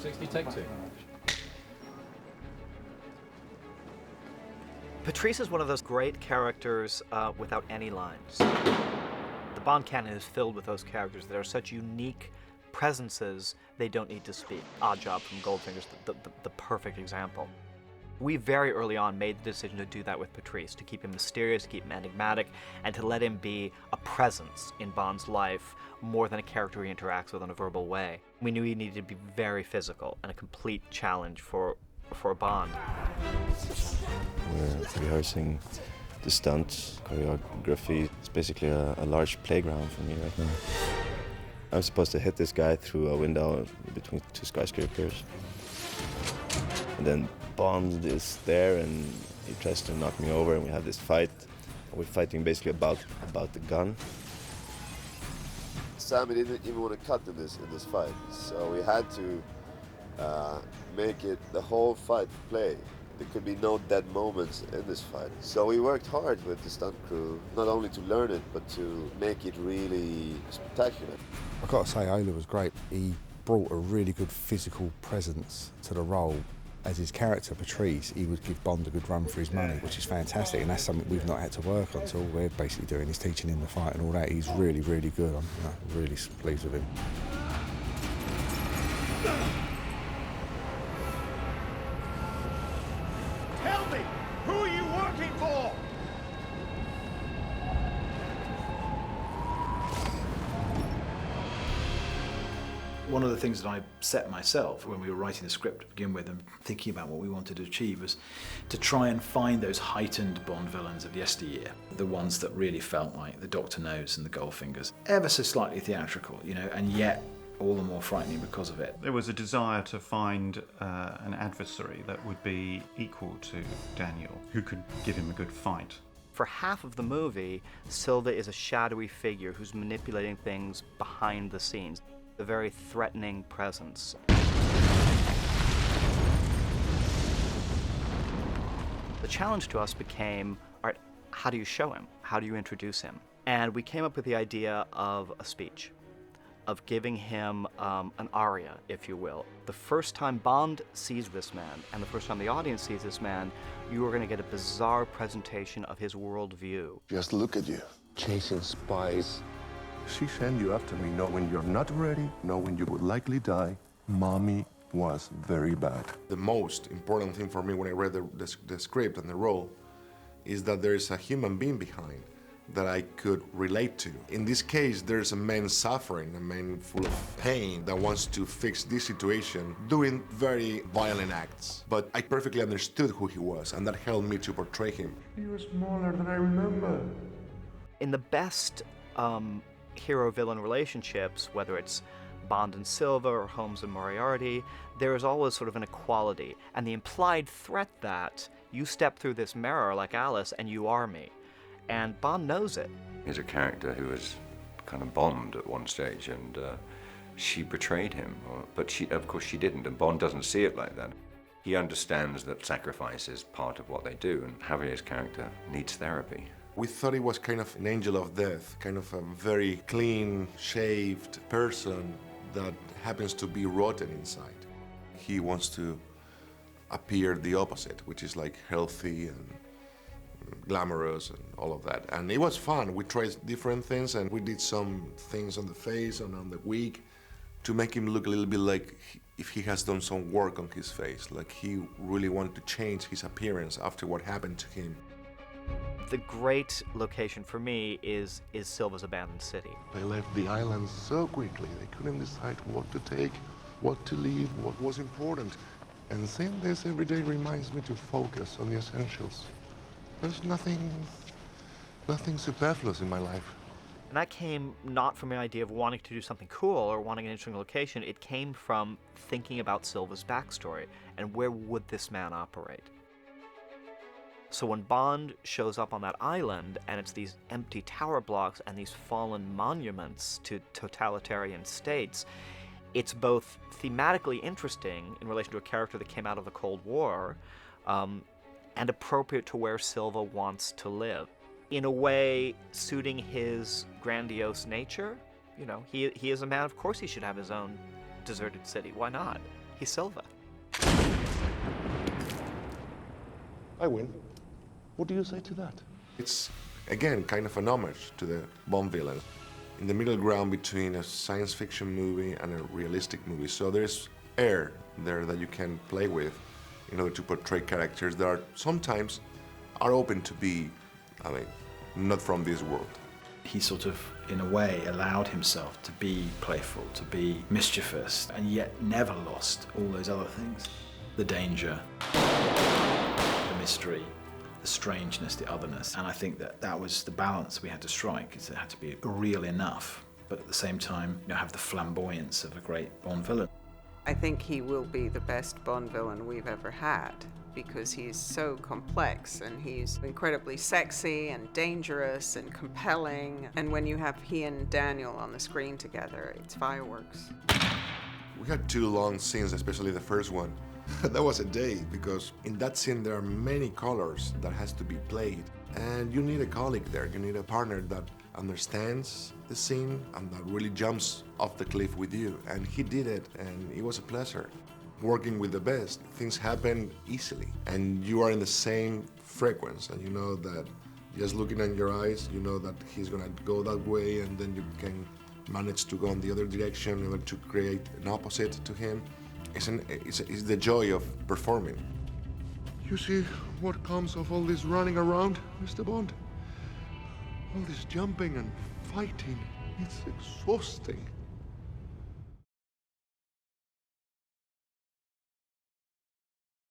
260, take two. Patrice is one of those great characters without any lines. The Bond canon is filled with those characters that are such unique presences they don't need to speak. Oddjob from Goldfinger's the perfect example. We very early on made the decision to do that with Patrice, to keep him mysterious, to keep him enigmatic, and to let him be a presence in Bond's life more than a character he interacts with in a verbal way. We knew he needed to be very physical and a complete challenge for Bond. We're rehearsing the stunts, choreography. It's basically a large playground for me right now. I'm supposed to hit this guy through a window between two skyscrapers. And then Bond is there and he tries to knock me over and we have this fight. We're fighting basically about the gun. Sammy didn't even want to cut in this fight, so we had to make it the whole fight play. There could be no dead moments in this fight. So we worked hard with the stunt crew, not only to learn it, but to make it really spectacular. I've got to say, Ola was great. He brought a really good physical presence to the role. As his character, Patrice, he would give Bond a good run for his money, which is fantastic, and that's something we've not had to work on. So all we're basically doing is teaching him the fight and all that. He's really, really good. I'm really pleased with him. Tell me, who are you working for? One of the things that I set myself when we were writing the script to begin with and thinking about what we wanted to achieve was to try and find those heightened Bond villains of yesteryear, the ones that really felt like the Dr. No's and the Goldfingers, ever so slightly theatrical, you know, and yet all the more frightening because of it. There was a desire to find an adversary that would be equal to Daniel, who could give him a good fight. For half of the movie, Silva is a shadowy figure who's manipulating things behind the scenes. A very threatening presence. The challenge to us became, all right, how do you show him? How do you introduce him? And we came up with the idea of a speech, of giving him an aria, if you will. The first time Bond sees this man, and the first time the audience sees this man, you are going to get a bizarre presentation of his worldview. Just look at you, chasing spies. She sent you after me knowing you're not ready, knowing you would likely die. Mommy was very bad. The most important thing for me when I read the script and the role is that there is a human being behind that I could relate to. In this case, there's a man suffering, a man full of pain that wants to fix this situation, doing very violent acts. But I perfectly understood who he was, and that helped me to portray him. He was smaller than I remember. In the best hero-villain relationships, whether it's Bond and Silva or Holmes and Moriarty, there is always sort of an equality, and the implied threat that you step through this mirror like Alice and you are me. And Bond knows it. He's a character who was kind of Bond at one stage, and she betrayed him, but of course she didn't, and Bond doesn't see it like that. He understands that sacrifice is part of what they do, and Javier's character needs therapy. We thought he was kind of an angel of death, kind of a very clean, shaved person that happens to be rotten inside. He wants to appear the opposite, which is like healthy and glamorous and all of that. And it was fun. We tried different things and we did some things on the face and on the wig to make him look a little bit like if he has done some work on his face, like he really wanted to change his appearance after what happened to him. The great location for me is Silva's abandoned city. They left the island so quickly, they couldn't decide what to take, what to leave, what was important. And seeing this every day reminds me to focus on the essentials. There's nothing superfluous in my life. And that came not from an idea of wanting to do something cool or wanting an interesting location. It came from thinking about Silva's backstory and where would this man operate. So when Bond shows up on that island and it's these empty tower blocks and these fallen monuments to totalitarian states, it's both thematically interesting in relation to a character that came out of the Cold War and appropriate to where Silva wants to live. In a way, suiting his grandiose nature. You know, he is a man, of course he should have his own deserted city. Why not? He's Silva. I win. What do you say to that? It's, again, kind of an homage to the Bond villain, in the middle ground between a science fiction movie and a realistic movie. So there's air there that you can play with in order to portray characters that are sometimes are open to be, I mean, not from this world. He sort of, in a way, allowed himself to be playful, to be mischievous, and yet never lost all those other things. The danger, the mystery, the strangeness, the otherness. And I think that that was the balance we had to strike. It had to be real enough, but at the same time, have the flamboyance of a great Bond villain. I think he will be the best Bond villain we've ever had, because he's so complex and he's incredibly sexy and dangerous and compelling. And when you have he and Daniel on the screen together, it's fireworks. We had 2 long scenes, especially the first one. That was a day, because in that scene there are many colors that has to be played. And you need a colleague there, you need a partner that understands the scene and that really jumps off the cliff with you. And he did it, and it was a pleasure. Working with the best, things happen easily, and you are in the same frequency, and you know that just looking in your eyes, you know that he's gonna go that way, and then you can manage to go in the other direction in order to create an opposite to him. It's the joy of performing. You see what comes of all this running around, Mr. Bond? All this jumping and fighting, it's exhausting.